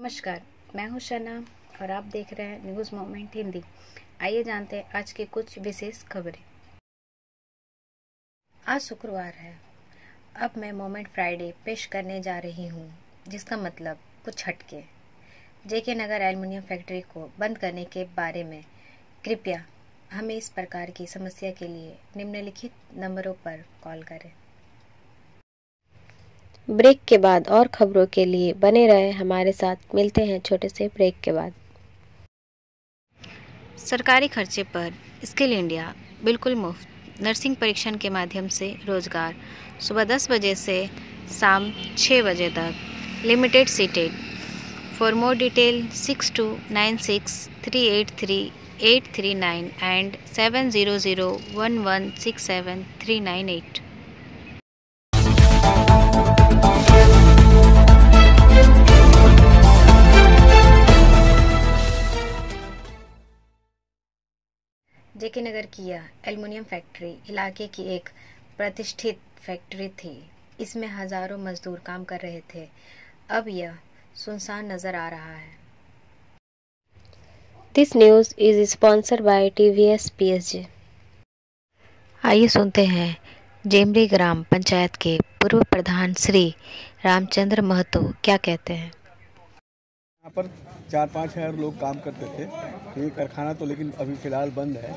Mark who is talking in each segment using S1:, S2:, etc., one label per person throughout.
S1: नमस्कार, मैं हूं शना और आप देख रहे हैं न्यूज़ मोमेंट हिंदी। आइए जानते हैं आज की कुछ विशेष खबरें। आज शुक्रवार है। अब मैं मोमेंट फ्राइडे पेश करने जा रही हूं, जिसका मतलब कुछ हटके। जेके नगर एल्युमिनियम फैक्ट्री को बंद करने के बारे में कृपया हमें इस प्रकार की समस्या के लिए निम्नलिखित नंबरों पर कॉल करें।
S2: ब्रेक के बाद और खबरों के लिए बने रहे हमारे साथ। मिलते हैं छोटे से ब्रेक के बाद।
S1: सरकारी खर्चे पर स्किल इंडिया बिल्कुल मुफ्त नर्सिंग परीक्षण के माध्यम से रोजगार सुबह 10 बजे से शाम 6 बजे तक। Limited seated. For more detail 6296383839 and 7001167398। जेके नगर की यह एल्युमिनियम फैक्ट्री इलाके की एक प्रतिष्ठित फैक्ट्री थी। इसमें हजारों मजदूर काम कर रहे थे। अब यह सुनसान नजर आ रहा है।
S2: This news is sponsored by TVS PSG।
S1: आइए सुनते हैं जेमरी ग्राम पंचायत के पूर्व प्रधान श्री रामचंद्र महतो क्या कहते हैं।
S3: यहाँ पर 4-5 हज़ार लोग काम करते थे। ये कारखाना तो लेकिन अभी फ़िलहाल बंद है।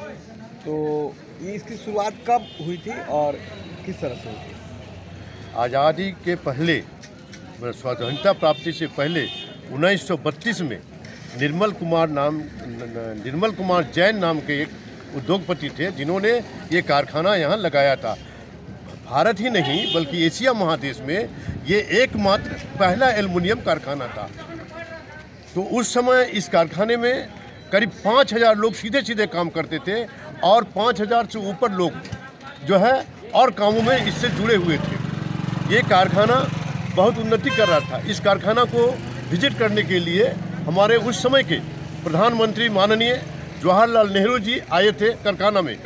S3: तो ये इसकी शुरुआत कब हुई थी और किस तरह से हुई थी?
S4: आज़ादी के पहले, स्वतंत्रता प्राप्ति से पहले 1932 में निर्मल कुमार जैन नाम के एक उद्योगपति थे, जिन्होंने ये कारखाना यहाँ लगाया था। भारत ही नहीं बल्कि एशिया महादेश में ये एकमात्र पहला एल्युमिनियम कारखाना था। तो उस समय इस कारखाने में करीब 5,000 लोग सीधे सीधे काम करते थे और 5,000 से ऊपर लोग जो है और कामों में इससे जुड़े हुए थे। ये कारखाना बहुत उन्नति कर रहा था। इस कारखाना को विजिट करने के लिए हमारे उस समय के प्रधानमंत्री माननीय जवाहरलाल नेहरू जी आए थे कारखाना में।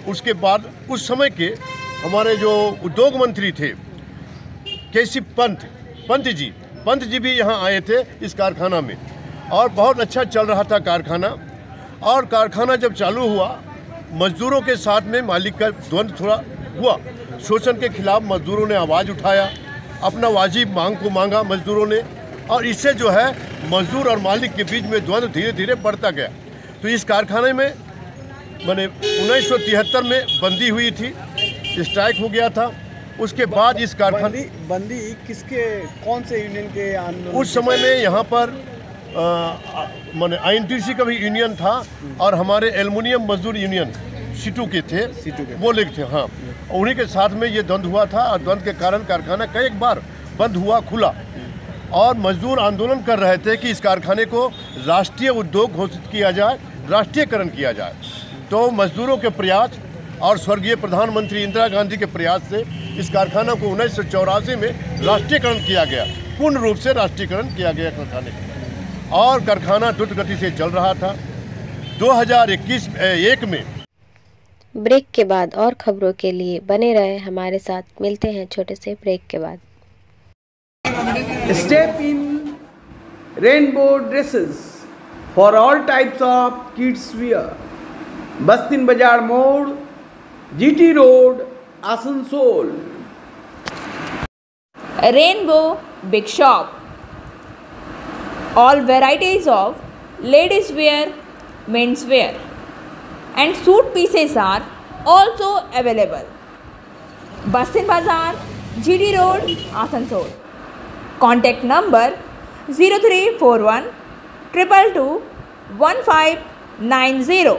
S4: उसके बाद उस समय के हमारे जो उद्योग मंत्री थे केसी पंत जी भी यहाँ आए थे इस कारखाना में, और बहुत अच्छा चल रहा था कारखाना। और कारखाना जब चालू हुआ, मजदूरों के साथ में मालिक का द्वंद्व थोड़ा हुआ। शोषण के खिलाफ मजदूरों ने आवाज़ उठाया, अपना वाजिब मांग को मांगा मजदूरों ने, और इससे जो है मजदूर और मालिक के बीच में द्वंद्व धीरे धीरे बढ़ता गया। तो इस कारखाने में मैंने 1973 में बंदी हुई थी, स्ट्राइक हो गया था। उसके बाद इस कारखाने
S3: बंदी किसके, कौन से यूनियन के आंदोलन?
S4: उस समय में यहाँ पर मैंने INTC का भी यूनियन था और हमारे एल्युमिनियम मजदूर यूनियन सीटू के वो लोग थे। हाँ, उन्हीं के साथ में ये द्वंद्व हुआ था, और द्वंद्व के कारण कारखाना कई बार बंद हुआ, खुला। और मजदूर आंदोलन कर रहे थे कि इस कारखाने को राष्ट्रीय उद्योग घोषित किया जाए, राष्ट्रीयकरण किया जाए। तो मजदूरों के प्रयास और स्वर्गीय प्रधानमंत्री इंदिरा गांधी के प्रयास से इस कारखाना को 1984 में राष्ट्रीयकरण किया गया, पूर्ण रूप से राष्ट्रीयकरण किया गया कारखाने का। और कारखाना द्रुत गति से चल रहा था। 2021 में
S2: ब्रेक के बाद और खबरों के लिए बने रहे हमारे साथ। मिलते हैं छोटे से ब्रेक के बाद।
S5: Step in rainbow dresses for all types of kids wear. Bastin Bazar Mode, GT Road, Asansol.
S6: Rainbow Big Shop. All varieties of ladies wear, men's wear, and suit pieces are also available. Bastin Bazar, GT Road, Asansol. Contact number 0341 222 1590.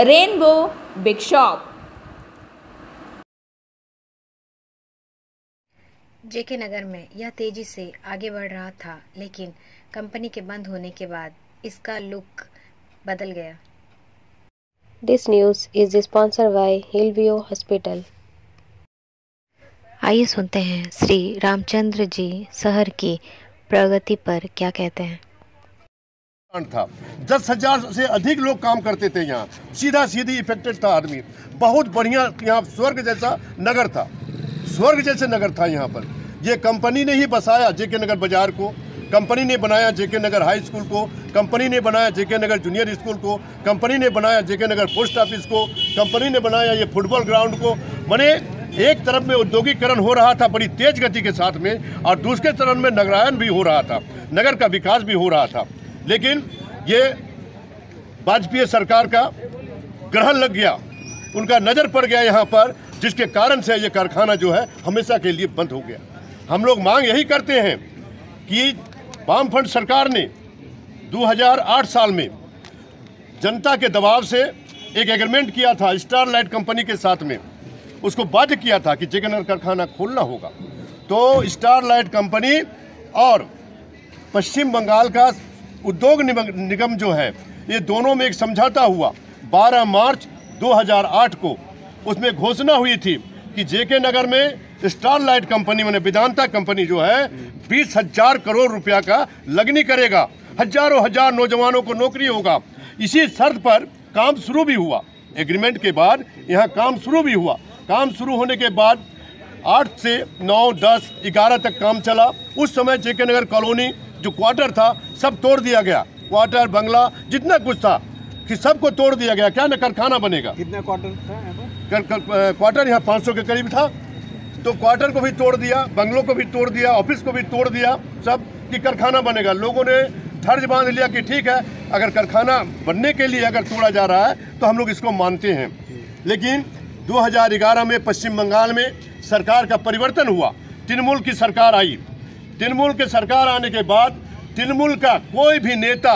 S6: Rainbow Big Shop.
S1: जेके नगर में यह तेजी से आगे बढ़ रहा था, लेकिन company के बंद होने के बाद इसका लुक बदल गया।
S2: This news is sponsored by Hillview hospital.
S1: आइए सुनते हैं श्री रामचंद्र जी शहर की प्रगति पर क्या कहते हैं।
S4: था 10,000 से अधिक लोग काम करते थे यहाँ, सीधा सीधी इफेक्टेड था आदमी। बहुत बढ़िया, यहाँ स्वर्ग जैसा नगर था यहाँ पर। ये कंपनी ने ही बसाया जेके नगर बाजार को, कंपनी ने बनाया जेके नगर हाई स्कूल को, कंपनी ने बनाया जेके नगर जूनियर स्कूल को, कंपनी ने बनाया जेके नगर पोस्ट ऑफिस को, कंपनी ने बनाया ये फुटबॉल ग्राउंड को। माने एक तरफ में औद्योगिकरण हो रहा था बड़ी तेज गति के साथ में, और दूसरे तरफ में नगरायन भी हो रहा था, नगर का विकास भी हो रहा था। लेकिन ये वाजपेयी सरकार का ग्रहण लग गया, उनका नज़र पड़ गया यहाँ पर, जिसके कारण से ये कारखाना जो है हमेशा के लिए बंद हो गया। हम लोग मांग यही करते हैं कि वामफ्रंट सरकार ने 2008 साल में जनता के दबाव से एक एग्रीमेंट किया था स्टारलाइट कंपनी के साथ में, उसको बाध्य किया था कि जेके नगर कारखाना खोलना होगा। तो स्टारलाइट कंपनी और पश्चिम बंगाल का उद्योग निगम जो है, ये दोनों में एक समझौता हुआ 12 मार्च 2008 को। उसमें घोषणा हुई थी कि जेके नगर में स्टारलाइट कंपनी मैंने वेदांता कंपनी जो है 20,000 करोड़ रुपया का लगनी करेगा, हजारों हजार नौजवानों को नौकरी होगा। इसी शर्त पर काम शुरू भी हुआ, एग्रीमेंट के बाद यहाँ काम शुरू भी हुआ। काम शुरू होने के बाद 8 से 9, 10, 11 तक काम चला। उस समय जेके नगर कॉलोनी जो क्वार्टर था सब तोड़ दिया गया, क्वार्टर बंगला जितना कुछ था कि सबको तोड़ दिया गया। क्या न कारखाना बनेगा।
S3: कितना क्वार्टर था?
S4: क्वार्टर यहाँ 500 के करीब था, तो क्वार्टर को भी तोड़ दिया, बंगलों को भी तोड़ दिया, ऑफिस को भी तोड़ दिया, सब कि कारखाना बनेगा। लोगों ने धैर्ज बांध लिया कि ठीक है, अगर कारखाना बनने के लिए अगर तोड़ा जा रहा है तो हम लोग इसको मानते हैं। लेकिन 2011 में पश्चिम बंगाल में सरकार का परिवर्तन हुआ, तृणमूल की सरकार आई। तृणमूल की सरकार आने के बाद तृणमूल का कोई भी नेता,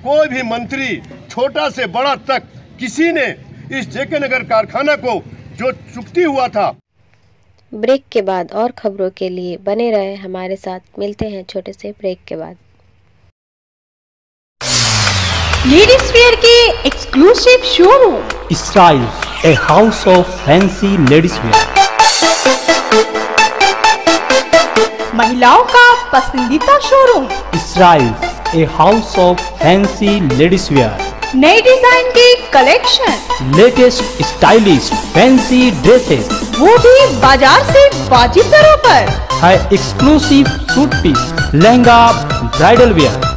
S4: कोई भी मंत्री, छोटा से बड़ा तक, किसी ने इस जेके नगर कारखाना को जो चुकती हुआ था।
S2: ब्रेक के बाद और खबरों के लिए बने रहे हमारे साथ। मिलते हैं छोटे से ब्रेक के बाद।
S6: लेडीज वेयर के exclusive showroom
S7: Styles, a house of fancy ladies wear.
S6: महिलाओं का पसंदीदा showroom
S7: Styles, a house of fancy ladies wear.
S6: नए डिजाइन के collection,
S7: Latest stylish fancy dresses.
S6: वो भी बाजार से वाजिब दरों पर।
S7: है exclusive suit piece, lehenga, bridal wear.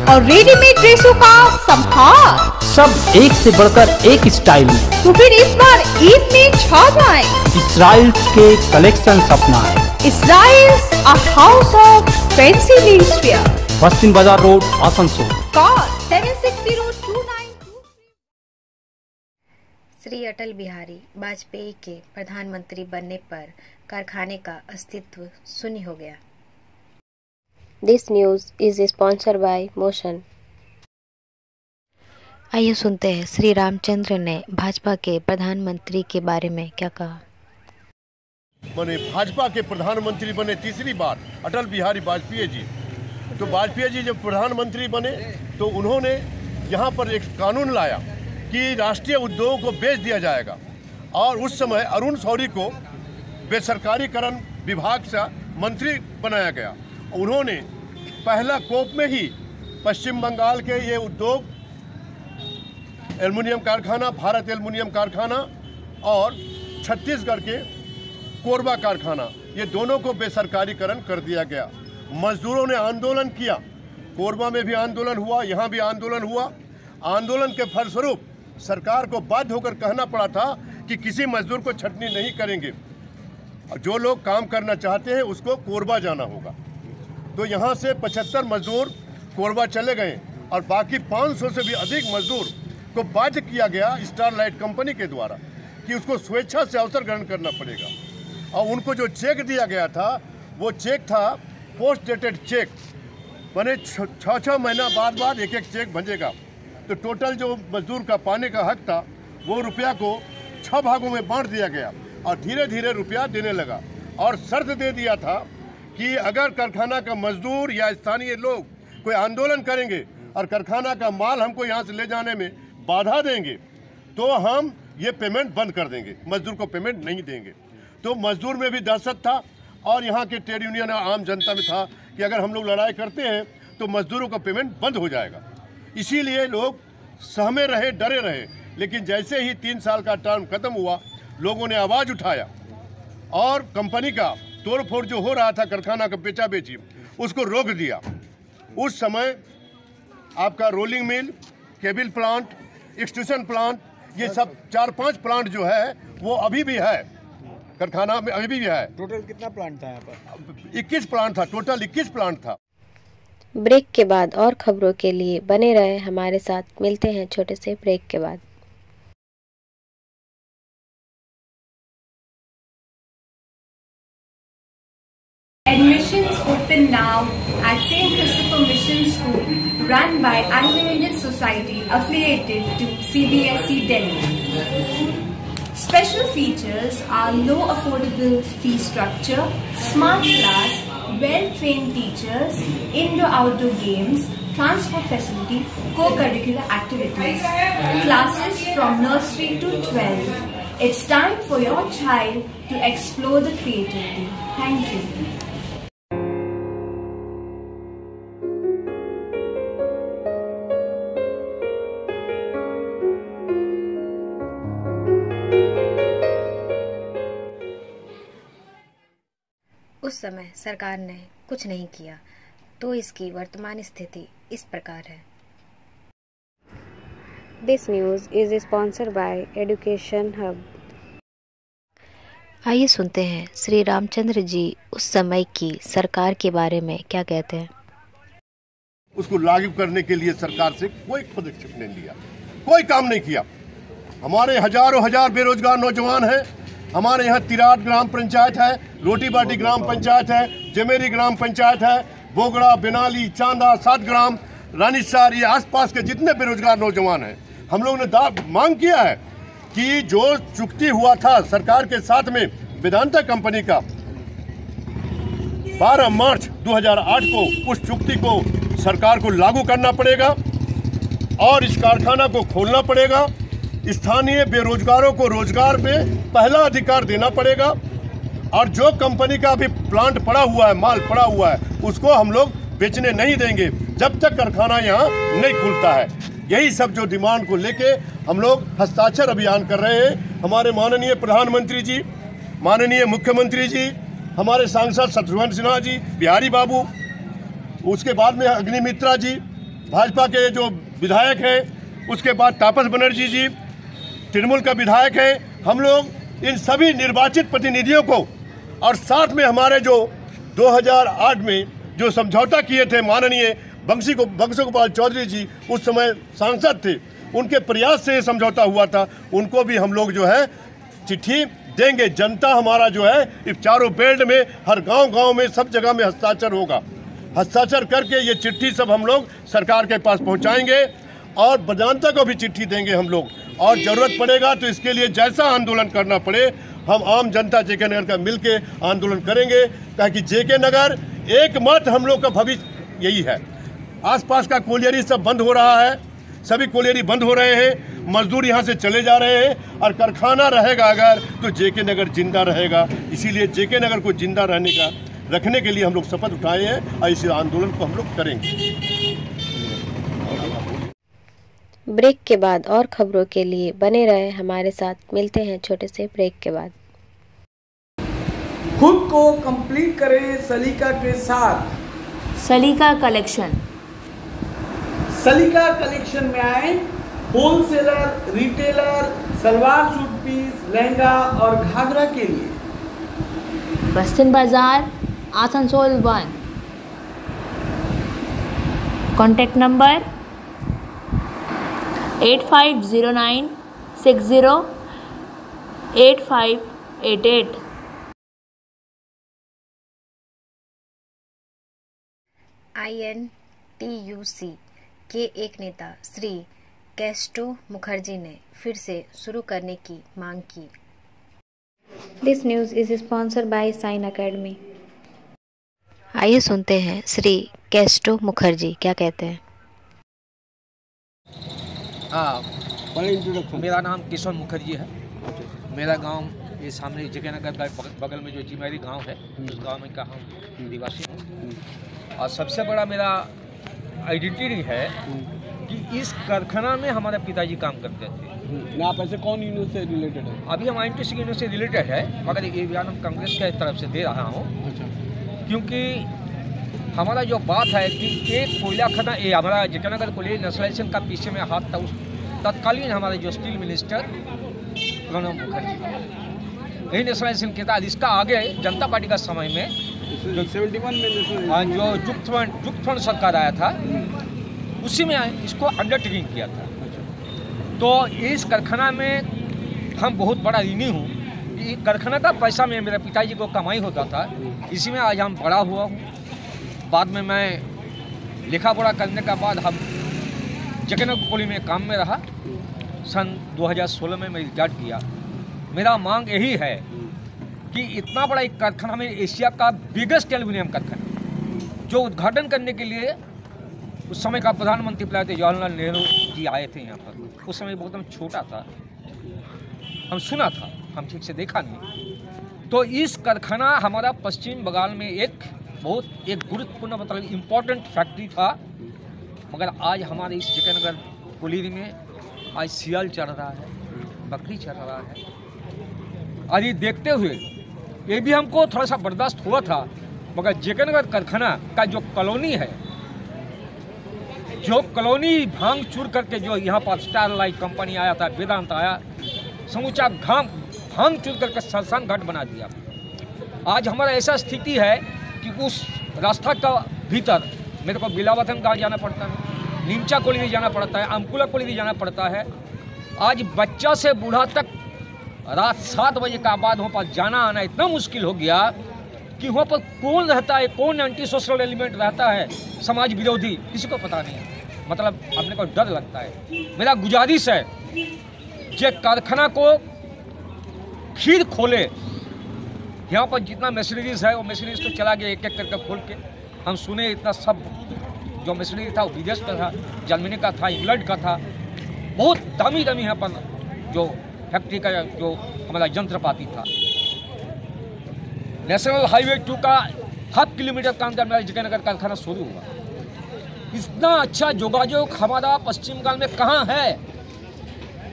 S6: और रेडीमेड ड्रेसों का संभार,
S7: सब एक से बढ़कर एक स्टाइल में।
S6: तो फिर इस बार ईद में छा जाए।
S7: Styles के कलेक्शन अपनाएं।
S6: Styles, a house of fancy ladies wear.
S7: पश्चिम बाजार रोड, आसनसोल।
S6: Call 760292।
S1: श्री अटल बिहारी वाजपेयी के प्रधानमंत्री बनने पर कारखाने का अस्तित्व शून्य हो गया।
S2: This news is sponsored by Motion.
S1: आइए सुनते हैं श्री रामचंद्र ने भाजपा के प्रधानमंत्री के बारे में क्या कहा।
S4: माने भाजपा के प्रधानमंत्री बने तीसरी बार अटल बिहारी वाजपेयी जी। तो वाजपेयी जी जब प्रधानमंत्री बने तो उन्होंने यहाँ पर एक कानून लाया कि राष्ट्रीय उद्योगों को बेच दिया जाएगा, और उस समय अरुण शौरी को बेसरकारीकरण विभाग से मंत्री बनाया गया। उन्होंने पहला कोप में ही पश्चिम बंगाल के ये उद्योग एल्युमिनियम कारखाना, भारत एल्युमिनियम कारखाना, और छत्तीसगढ़ के कोरबा कारखाना, ये दोनों को बेसरकारीकरण कर दिया गया। मजदूरों ने आंदोलन किया, कोरबा में भी आंदोलन हुआ, यहाँ भी आंदोलन हुआ। आंदोलन के फलस्वरूप सरकार को बाध्य होकर कहना पड़ा था कि किसी मजदूर को छटनी नहीं करेंगे, जो लोग काम करना चाहते हैं उसको कोरबा जाना होगा। तो यहाँ से 75 मजदूर कोरबा चले गए, और बाकी 500 से भी अधिक मजदूर को बाध्य किया गया स्टारलाइट कंपनी के द्वारा कि उसको स्वेच्छा से अवसर ग्रहण करना पड़ेगा। और उनको जो चेक दिया गया था वो चेक था पोस्ट डेटेड चेक, माने 6 महीना बाद एक चेक भेजेगा। तो टोटल जो मजदूर का पाने का हक था वो रुपया को 6 भागों में बांट दिया गया, और धीरे धीरे रुपया देने लगा। और शर्त दे दिया था कि अगर कारखाना का मजदूर या स्थानीय लोग कोई आंदोलन करेंगे और कारखाना का माल हमको यहाँ से ले जाने में बाधा देंगे तो हम ये पेमेंट बंद कर देंगे, मजदूर को पेमेंट नहीं देंगे। तो मजदूर में भी दहशत था, और यहाँ के ट्रेड यूनियन और आम जनता में था कि अगर हम लोग लड़ाई करते हैं तो मजदूरों का पेमेंट बंद हो जाएगा। इसीलिए लोग सहमे रहे, डरे रहे। लेकिन जैसे ही 3 साल का टर्म खत्म हुआ, लोगों ने आवाज़ उठाया और कंपनी का तोड़ फोड़ जो हो रहा था, कारखाना का बेचा बेची, उसको रोक दिया। उस समय आपका rolling mill, cable plant, extrusion plant, ये सब 4-5 प्लांट जो है वो अभी भी है, कारखाना में अभी भी है।
S3: टोटल कितना प्लांट था यहाँ पर?
S4: 21 प्लांट था, टोटल 21 प्लांट था।
S2: ब्रेक के बाद और खबरों के लिए बने रहे हमारे साथ। मिलते हैं छोटे से ब्रेक के बाद।
S8: Admissions open now at St. Christopher Mission School, run by Anglo-Indian Society affiliated to CBSE Delhi. Special features are low affordable fee structure, smart class, well-trained teachers, indoor-outdoor games, transport facility, co-curricular activities, classes from nursery to 12. It's time for your child to explore the creativity. Thank you.
S1: उस समय सरकार ने कुछ नहीं किया, तो इसकी वर्तमान स्थिति इस प्रकार है।
S2: This news is sponsored by education hub.
S1: आइए सुनते हैं श्री रामचंद्र जी उस समय की सरकार के बारे में क्या कहते हैं।
S4: उसको लागू करने के लिए सरकार से कोई पदक्षेप नहीं लिया, कोई काम नहीं किया। हमारे हजारों हजार बेरोजगार नौजवान हैं। हमारे यहाँ तिराट ग्राम पंचायत है, रोटी बाटी ग्राम पंचायत है, जमेरी ग्राम पंचायत है, बोगड़ा, बेनाली, चांदा, 7 ग्राम, रानीसार, ये आसपास के जितने बेरोजगार नौजवान हैं, हम लोगों ने मांग किया है कि जो चुक्ति हुआ था सरकार के साथ में वेदांता कंपनी का 12 मार्च 2008 को, उस चुक्ति को सरकार को लागू करना पड़ेगा और इस कारखाना को खोलना पड़ेगा। स्थानीय बेरोजगारों को रोजगार में पहला अधिकार देना पड़ेगा और जो कंपनी का भी प्लांट पड़ा हुआ है, माल पड़ा हुआ है, उसको हम लोग बेचने नहीं देंगे जब तक कारखाना यहाँ नहीं खुलता है। यही सब जो डिमांड को लेके हम लोग हस्ताक्षर अभियान कर रहे हैं। हमारे माननीय प्रधानमंत्री जी, माननीय मुख्यमंत्री जी, हमारे सांसद शत्रुघ्न सिन्हा जी, बिहारी बाबू, उसके बाद में अग्निमित्रा जी, भाजपा के जो विधायक हैं, उसके बाद तापस बनर्जी जी तृणमूल का विधायक है। हम लोग इन सभी निर्वाचित प्रतिनिधियों को और साथ में हमारे जो 2008 में जो समझौता किए थे माननीय बंशी गोपाल चौधरी जी, उस समय सांसद थे, उनके प्रयास से ये समझौता हुआ था, उनको भी हम लोग जो है चिट्ठी देंगे। जनता हमारा जो है इस चारों बेल्ट में हर गांव में सब जगह में हस्ताक्षर होगा। हस्ताक्षर करके ये चिट्ठी सब हम लोग सरकार के पास पहुंचाएंगे और वेदांता को भी चिट्ठी देंगे हम लोग। और ज़रूरत पड़ेगा तो इसके लिए जैसा आंदोलन करना पड़े, हम आम जनता जेके नगर का मिल के आंदोलन करेंगे, ताकि जेके नगर एकमात्र हम लोग का भविष्य यही है। आसपास का कोलियरी सब बंद हो रहा है, सभी कोलियरी बंद हो रहे हैं, मजदूर यहाँ से चले जा रहे हैं और कारखाना रहेगा अगर तो जेके नगर जिंदा रहेगा। इसीलिए जेके नगर को जिंदा रखने के लिए हम लोग शपथ उठाए हैं और इस आंदोलन को हम लोग करेंगे।
S2: ब्रेक के बाद और खबरों के लिए बने रहे हमारे साथ। मिलते हैं छोटे से ब्रेक के बाद।
S5: खुद को कंप्लीट करें सलीका के साथ।
S8: सलीका कलेक्शन।
S5: सलीका कलेक्शन में आए wholesaler, retailer, salwar suit piece, lehenga और घाघरा के लिए।
S8: बस्तिन बाजार, आसनसोल 1। Contact number 8509 60 8588।
S1: INTUC के एक नेता श्री केस्टो मुखर्जी ने फिर से शुरू करने की मांग की।
S2: This news is sponsored by sine academy.
S1: आइए सुनते हैं श्री केस्टो मुखर्जी क्या कहते हैं।
S9: हाँ, मेरा नाम किशोर मुखर्जी है। मेरा गांव ये सामने जेके नगर बगल में जो जिमेरी गांव है, उस गांव में का हम निवासी हूँ। और सबसे बड़ा मेरा आइडेंटिटी है कि इस कारखाना में हमारे पिताजी काम करते थे।
S3: आप ऐसे कौन यूनियन से रिलेटेड है?
S9: अभी हम INTC यूनियन से रिलेटेड है, मगर ये बयान हम कांग्रेस के तरफ से दे रहा हूँ।
S3: अच्छा।
S9: क्योंकि हमारा जो बात है कि एक कोयला खदान, ये हमारा जटानगर कोयला नेशनलाइजेशन का पीछे में हाथ था उस तत्कालीन हमारे जो स्टील मिनिस्टर प्रणब मुखर्जी, यही नेशनलाइजेशन किया था। इसका आगे जनता पार्टी का समय में
S3: जो 71 में
S9: जो जुक्त फंड सरकार आया था, उसी में इसको अंडरटेकिंग किया था। तो इस कारखाना में हम बहुत बड़ा ऋणी हूँ। ये कारखाना का पैसा में मेरे पिताजी को कमाई होता था, इसी में आज हम बड़ा हुआ हूँ। बाद में मैं लिखा पढ़ा करने का बाद हम जटानगर कोयले में काम में रहा। सन 2016 में मैं रिटायर्ड किया। मेरा मांग यही है कि इतना बड़ा एक कारखाना में, एशिया का बिगेस्ट एल्युमिनियम कारखाना, जो उद्घाटन करने के लिए उस समय का प्रधानमंत्री थे जवाहरलाल नेहरू जी आए थे यहाँ पर। उस समय बहुत हम छोटा था, हम सुना था, हम ठीक से देखा नहीं। तो इस कारखाना हमारा पश्चिम बंगाल में एक बहुत एक गुरुत्वपूर्ण मतलब इम्पोर्टेंट फैक्ट्री था। मगर आज हमारे इस जटानगर कोयले में आज सियाल चल रहा है, बकरी चल रहा है। और ये देखते हुए ये भी हमको थोड़ा सा बर्दाश्त हुआ था, मगर जटानगर कारखाना का जो कॉलोनी है, जो कॉलोनी भांग चूर करके जो यहाँ पर स्टारलाइट कंपनी आया था, वेदांत आया, समूचा भांग चूर करके शमशान घाट बना दिया। आज हमारा ऐसा स्थिति है कि उस रास्ता का भीतर मेरे को बिलावतन गाँव जाना पड़ता है, नीमचा कोयले जाना पड़ता है, अमकुला कोयले जाना पड़ता है। आज बच्चा से बूढ़ा तक रात 7 बजे का बाद वहाँ पर जाना आना इतना मुश्किल हो गया कि वहाँ पर कौन रहता है, कौन एंटी सोशल एलिमेंट रहता है, समाज विरोधी, किसी को पता नहीं है। मतलब अपने को डर लगता है। मेरा गुजारिश है कि कारखाना को फिर खोले। यहाँ पर जितना मशीनरीज है वो मशीनरीज को चला गया एक एक करके खोल के। हम सुने इतना सब जो मशीनरी था वो विदेश का था, जर्मनी का था, इंग्लैंड का था। बहुत दामी दामी यहाँ पर जो फैक्ट्री का जो हमारा यंत्रपाती था। नेशनल हाईवे 2 का 0.5 किलोमीटर का अंदर मेरा जटानगर कारखाना शुरू हुआ। इतना अच्छा जोगाजोग हमारा पश्चिम बंगाल में कहाँ है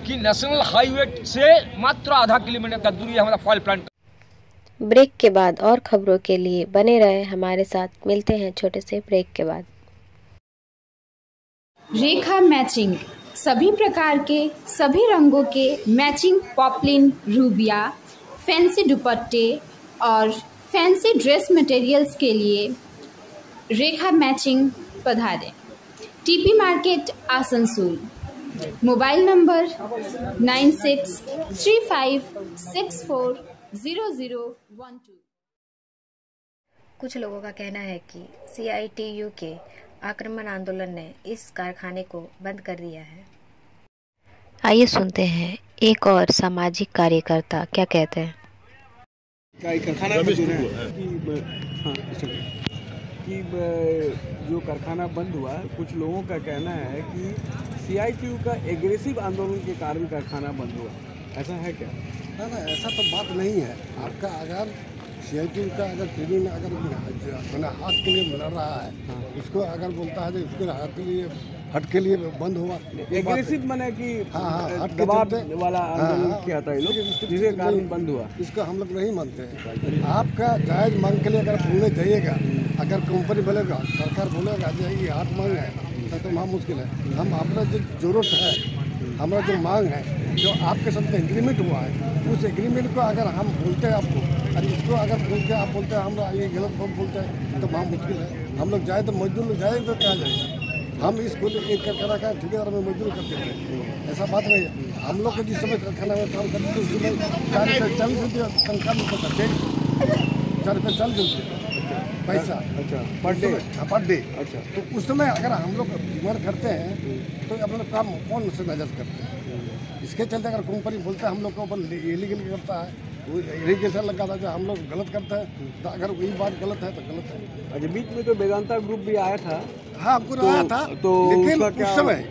S9: कि नेशनल हाईवे से मात्र आधा किलोमीटर का दूरी हमारा फॉयल प्लांट।
S2: ब्रेक के बाद और खबरों के लिए बने रहे हमारे साथ। मिलते हैं छोटे से ब्रेक के बाद।
S8: रेखा मैचिंग, सभी प्रकार के सभी रंगों के मैचिंग पॉपलिन, रूबिया, फैंसी दुपट्टे और फैंसी ड्रेस मटेरियल्स के लिए रेखा मैचिंग पधारें। TP market Asansol. Mobile number 9635640012।
S1: कुछ लोगों का कहना है कि CITU के आक्रमण आंदोलन ने इस कारखाने को बंद कर दिया है।
S2: आइए सुनते हैं एक और सामाजिक कार्यकर्ता क्या कहते हैं।
S3: कारखाना कि जो कारखाना बंद हुआ, कुछ लोगों का कहना है कि CITU का एग्रेसिव आंदोलन के कारण कारखाना बंद हुआ। ऐसा है क्या?
S10: ना, ऐसा तो बात नहीं है। आपका अगर CITU का अगर टीवी में अगर अपना हाथ के लिए लड़ रहा है, उसको अगर बोलता है तो उसके हट के लिए बंद हुआ।
S3: एग्रेसिव माने कि दबाव वाला आंदोलन किया था लोग, जिसके कारण बंद हुआ।
S10: इसको हम लोग नहीं मानते हैं। आपका जायज मांग के लिए अगर बोलने जाइएगा, अगर कंपनी बोलेगा, सरकार बोलेगा जो ये हाथ मांग है, तो वहाँ मुश्किल है। हम अपना जो जरूरत है, हमारा जो मांग है, जो आपके साथ एग्रीमेंट हुआ है, उस एग्रीमेंट को अगर हम बोलते हैं आपको, और इसको अगर बोलते हैं आप बोलते हैं हम ये गलत बोलते हैं, तो वहाँ मुश्किल है। हम लोग जाए तो मजदूर लोग जाएंगे तो क्या जाएंगे। हम इसको एक कारखाना का ठेकेदार में मजदूर करते थे, ऐसा बात नहीं है। हम लोग को जिस समय कारखाना में काम करते थे उस समय 440 रुपये तनख्वाह मिलता था, 440 रुपये पैसा।
S3: अच्छा, पर
S10: डे। अच्छा, तो उस समय अगर हम लोग डिमांड करते हैं तो अपना काम कौन से नजर करते हैं। इसके चलते अगर कंपनी बोलते हैं हम लोग को अपन इलीगल करता है, वो इरीगेशन लगा था, जो हम लोग गलत करते हैं, तो अगर वही बात गलत है तो गलत है।
S3: अच्छा, बीच में तो वेदांता ग्रुप भी आया था।
S10: हाँ, हमको आया था,
S3: तो
S10: लेकिन
S3: उस समय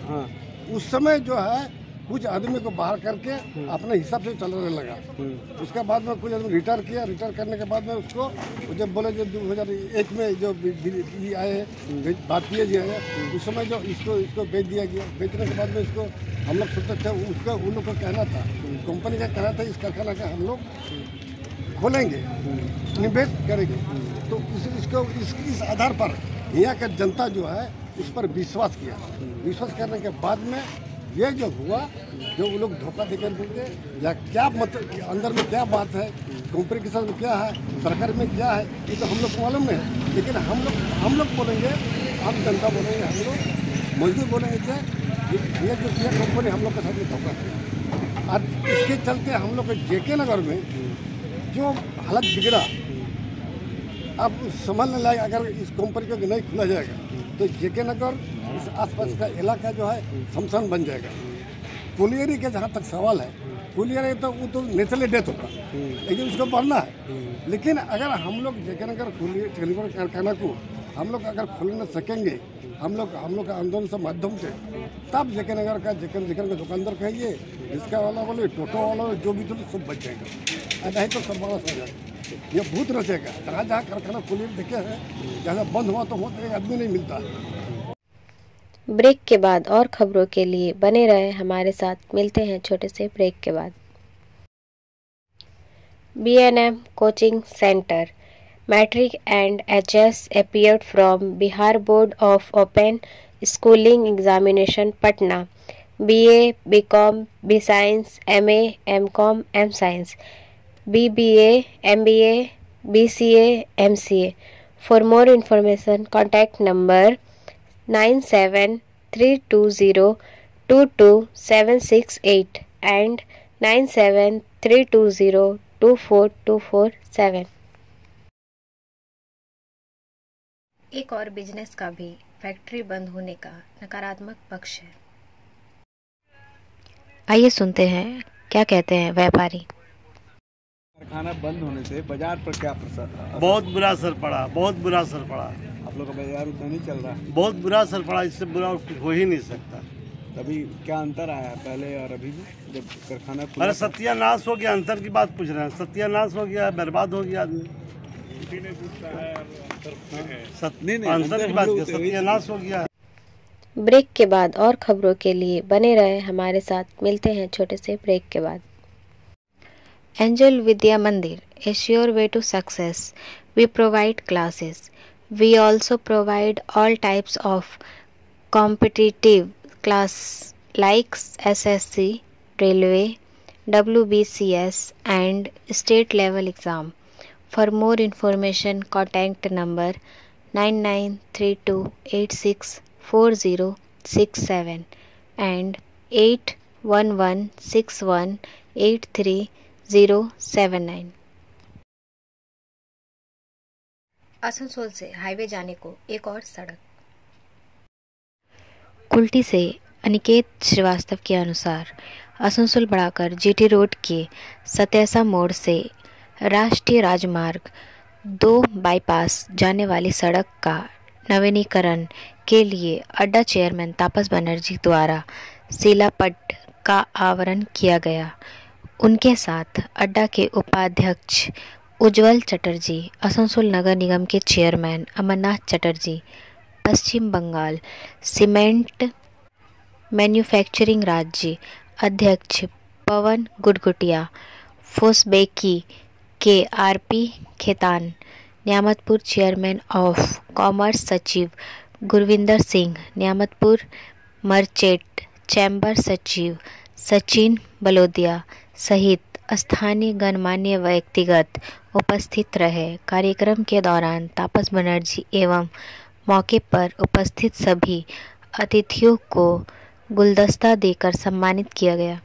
S10: उस समय जो है कुछ आदमी को बाहर करके अपने हिसाब से चलने लगा। उसके बाद में कुछ आदमी रिटायर किया। रिटायर करने के बाद में उसको जब बोले जो 2001 में जो आए भारतीय जी आए, उस समय जो इसको बेच दिया गया। बेचने के बाद में इसको हम लोग सोचते थे, उसका उन लोग को कहना था, कंपनी का कहना था इस कारखाना का हम लोग खोलेंगे, निवेश करेंगे। तो इस आधार पर यहाँ का जनता जो है उस पर विश्वास किया। विश्वास करने के बाद में ये जो हुआ, जो वो लोग धोखा देकर देंगे या क्या मतलब अंदर में क्या बात है, कंपनी के साथ में क्या है, सरकार में क्या है, ये तो हम लोग को मालूम नहीं। लेकिन हम लोग बोलेंगे, आम जनता बोलेंगे, हम लोग मजदूर बोलेंगे कि ये कंपनी हम लोग के साथ में धोखा किया। और इसके चलते हम लोग के जेके नगर में जो हालत बिगड़ा, अब संभालने लायक अगर इस कंपनी को नहीं खुला जाएगा तो जेके नगर इस आसपास का इलाका जो है शमशान बन जाएगा। कुलियरी के जहाँ तक सवाल है, कुलियरी तो वो तो नेचुरली डेथ होगा, लेकिन उसको बढ़ना है। लेकिन अगर हम लोग जेके नगर कारखाना को हम लोग अगर खोल न सकेंगे, हम लोग का आंदोलन से माध्यम से, तब जेके नगर का दुकानदार कहिए, रिक्शा वाला बोले, टोटो वाला जो भी तो सब बच जाएगा। नहीं तो सब बड़ा हो जाएगा, ये भूत रचेगा। जहाँ जहाँ कारखाना खुले देखे हैं, जहाँ बंद हुआ तो एक आदमी नहीं मिलता।
S2: ब्रेक के बाद और खबरों के लिए बने रहे हमारे साथ। मिलते हैं छोटे से ब्रेक के बाद। B&M coaching centre matric and HS appeared from Bihar board of open schooling examination Patna. BA, BCom, B Science, MA, MCom, M Science, BBA, MBA, BCA, MCA. For more information, contact number 9732022768 and 9732024247.
S1: एक और business का भी factory बंद होने का नकारात्मक पक्ष है। आइए सुनते हैं क्या कहते हैं व्यापारी।
S3: कारखाना बंद होने से बाजार पर क्या असर?
S11: बहुत बुरा असर पड़ा, बहुत बुरा असर पड़ा।
S3: आप लोग का बाजार उतना नहीं चल रहा?
S11: बहुत बुरा असर पड़ा, इससे बुरा हो ही नहीं सकता।
S3: अभी क्या अंतर आया पहले और अभी में जब कारखाना खुला?
S11: अरे सत्यानाश हो गया, अंतर की बात पूछ रहे हैं। सत्यानाश हो गया, बर्बाद हो गया आदमी। अंतर की बात, सत्यानाश हो गया।
S2: ब्रेक के बाद और खबरों के लिए बने रहे हमारे साथ। मिलते हैं छोटे से ब्रेक के बाद।
S1: Angel Vidya Mandir, a sure way to success. We provide classes. We also provide all types of competitive class like SSC, Railway, WBCS and state level exam. For more information, contact number 9932864067 and 8116183079। Asansol से highway जाने को एक और सड़क। कुल्टी से अनिकेत श्रीवास्तव के अनुसार आसनसोल बढ़ाकर GT रोड के सत्यसा मोड़ से राष्ट्रीय राजमार्ग 2 बाईपास जाने वाली सड़क का नवीनीकरण के लिए अड्डा चेयरमैन तापस बनर्जी द्वारा शिलापट का आवरण किया गया। उनके साथ अड्डा के उपाध्यक्ष उज्जवल चटर्जी, आसनसोल नगर निगम के chairman Amarnath Chatterjee, Paschim Bengal cement manufacturing राज्य अध्यक्ष पवन गुडगुटिया, फोसबेकी के RP Khetan, Nyamatpur chairman of commerce सचिव गुरविंदर सिंह, न्यामतपुर मर्चेंट चैम्बर सचिव सचिन बलोदिया सहित स्थानीय गणमान्य व्यक्तिगत उपस्थित रहे। कार्यक्रम के दौरान तापस बनर्जी एवं मौके पर उपस्थित सभी अतिथियों को गुलदस्ता देकर सम्मानित किया गया।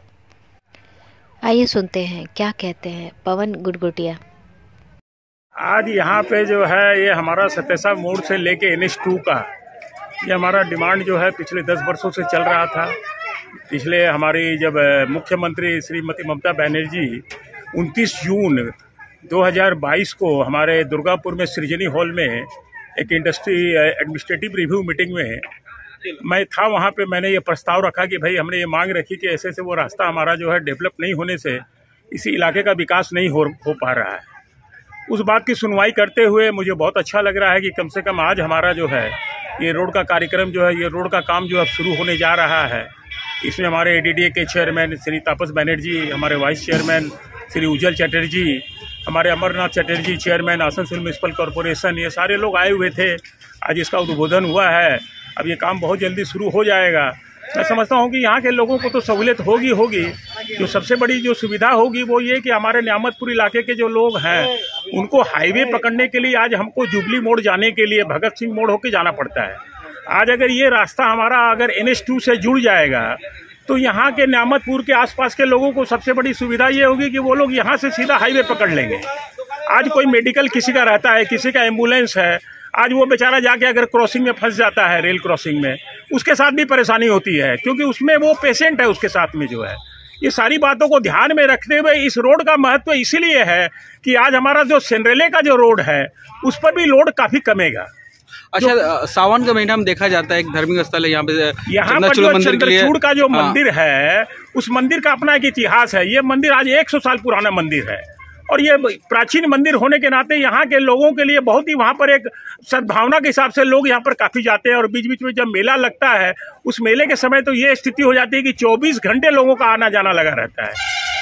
S1: आइए सुनते हैं क्या कहते हैं पवन गुडगुटिया।
S12: आज यहाँ पे जो है ये हमारा सत्यसा मोड़ से लेके NH2 का ये हमारा डिमांड जो है पिछले 10 वर्षों से चल रहा था। पिछले हमारी जब मुख्यमंत्री श्रीमती ममता बनर्जी 29 जून 2022 को हमारे दुर्गापुर में सृजनी हॉल में एक इंडस्ट्री एडमिनिस्ट्रेटिव रिव्यू मीटिंग में मैं था वहाँ पे, मैंने ये प्रस्ताव रखा कि भाई हमने ये मांग रखी कि ऐसे से वो रास्ता हमारा जो है डेवलप नहीं होने से इसी इलाके का विकास नहीं हो पा रहा है। उस बात की सुनवाई करते हुए मुझे बहुत अच्छा लग रहा है कि कम से कम आज हमारा जो है ये रोड का कार्यक्रम जो है, ये रोड का काम जो अब शुरू होने जा रहा है। इसमें हमारे ADDA के चेयरमैन श्री तापस बनर्जी, हमारे वाइस चेयरमैन श्री उज्जवल चटर्जी, हमारे Amarnath Chatterjee chairman Asansol municipal corporation, ये सारे लोग आए हुए थे। आज इसका उद्बोधन हुआ है। अब ये काम बहुत जल्दी शुरू हो जाएगा। मैं समझता हूँ कि यहाँ के लोगों को तो सहूलियत होगी। जो सबसे बड़ी जो सुविधा होगी वो ये कि हमारे न्यामतपुर इलाके के जो लोग हैं उनको हाईवे पकड़ने के लिए आज हमको जुबली मोड़ जाने के लिए भगत सिंह मोड़ होके जाना पड़ता है। आज अगर ये रास्ता हमारा अगर NH2 से जुड़ जाएगा तो यहाँ के न्यामतपुर के आसपास के लोगों को सबसे बड़ी सुविधा ये होगी कि वो लोग यहाँ से सीधा हाईवे पकड़ लेंगे। आज कोई मेडिकल किसी का रहता है, किसी का एम्बुलेंस है, आज वो बेचारा जाके अगर क्रॉसिंग में फंस जाता है, रेल क्रॉसिंग में, उसके साथ भी परेशानी होती है क्योंकि उसमें वो पेशेंट है उसके साथ में जो है। ये सारी बातों को ध्यान में रखते हुए इस रोड का महत्व इसीलिए है कि आज हमारा जो सेंड्रेले का जो रोड है उस पर भी लोड काफी कमेगा।
S13: अच्छा, सावन का महीना में देखा जाता है एक धार्मिक स्थल है यहाँ पे,
S12: यहाँ पर जो चंद्रचूड़ का जो मंदिर है उस मंदिर का अपना एक इतिहास है। ये मंदिर आज 100 साल पुराना मंदिर है और ये प्राचीन मंदिर होने के नाते यहाँ के लोगों के लिए बहुत ही वहाँ पर एक सद्भावना के हिसाब से लोग यहाँ पर काफ़ी जाते हैं। और बीच बीच में जब मेला लगता है उस मेले के समय तो ये स्थिति हो जाती है कि 24 घंटे लोगों का आना जाना लगा रहता है।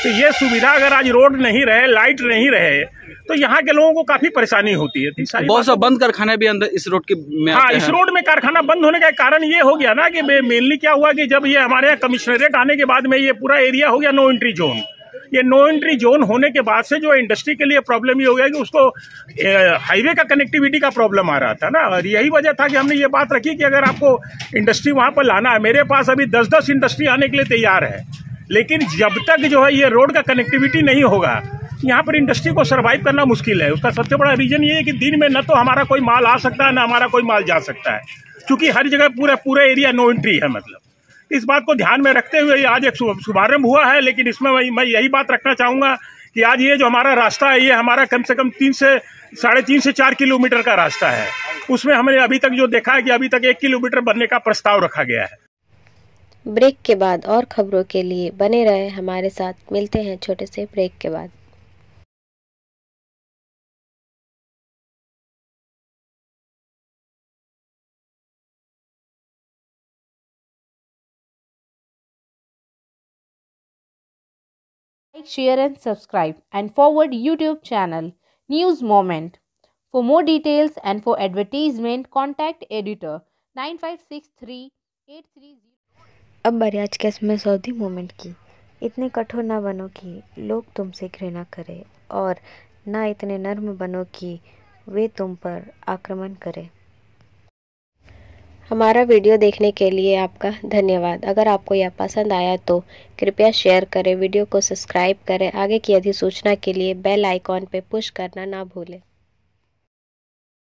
S12: तो ये सुविधा अगर आज रोड नहीं रहे, लाइट नहीं रहे तो यहाँ के लोगों को काफ़ी परेशानी होती है।
S13: बहुत सा बंद कारखाना भी अंदर इस रोड के में
S12: हाँ, इस रोड में कारखाना बंद होने का कारण ये हो गया ना कि मेनली क्या हुआ कि जब ये हमारे यहाँ कमिश्नरेट आने के बाद में ये पूरा एरिया हो गया नो एंट्री जोन। ये नो एंट्री जोन होने के बाद से जो इंडस्ट्री के लिए प्रॉब्लम ये हो गया कि उसको हाईवे का कनेक्टिविटी का प्रॉब्लम आ रहा था ना। और यही वजह था कि हमने ये बात रखी कि अगर आपको इंडस्ट्री वहाँ पर लाना है, मेरे पास अभी 10-10 इंडस्ट्री आने के लिए तैयार है, लेकिन जब तक जो है ये रोड का कनेक्टिविटी नहीं होगा यहाँ पर इंडस्ट्री को सर्वाइव करना मुश्किल है। उसका सबसे बड़ा रीजन ये है कि दिन में न तो हमारा कोई माल आ सकता है न हमारा कोई माल जा सकता है, क्योंकि हर जगह पूरा एरिया नो एंट्री है। मतलब इस बात को ध्यान में रखते हुए आज एक शुभारंभ हुआ है। लेकिन इसमें मैं यही बात रखना चाहूँगा कि आज ये जो हमारा रास्ता है ये हमारा कम से कम 3 से 3.5 से 4 किलोमीटर का रास्ता है। उसमें हमने अभी तक जो देखा है कि अभी तक 1 किलोमीटर बनने का प्रस्ताव रखा गया है।
S2: ब्रेक के बाद और खबरों के लिए बने रहे हमारे साथ। मिलते हैं छोटे से ब्रेक के बाद।
S6: Like, share and subscribe and forward YouTube channel News Moment. For more details and for advertisement contact editor 956383.
S1: अब बारी आज के इसमें सऊदी मोमेंट की। इतने कठोर ना बनो कि लोग तुमसे घृणा करें और ना इतने नर्म बनो कि वे तुम पर आक्रमण करें।
S2: हमारा वीडियो देखने के लिए आपका धन्यवाद। अगर आपको यह पसंद आया तो कृपया शेयर करें, वीडियो को सब्सक्राइब करें। आगे की अधिसूचना के लिए बेल आइकॉन पर पुश करना ना भूलें।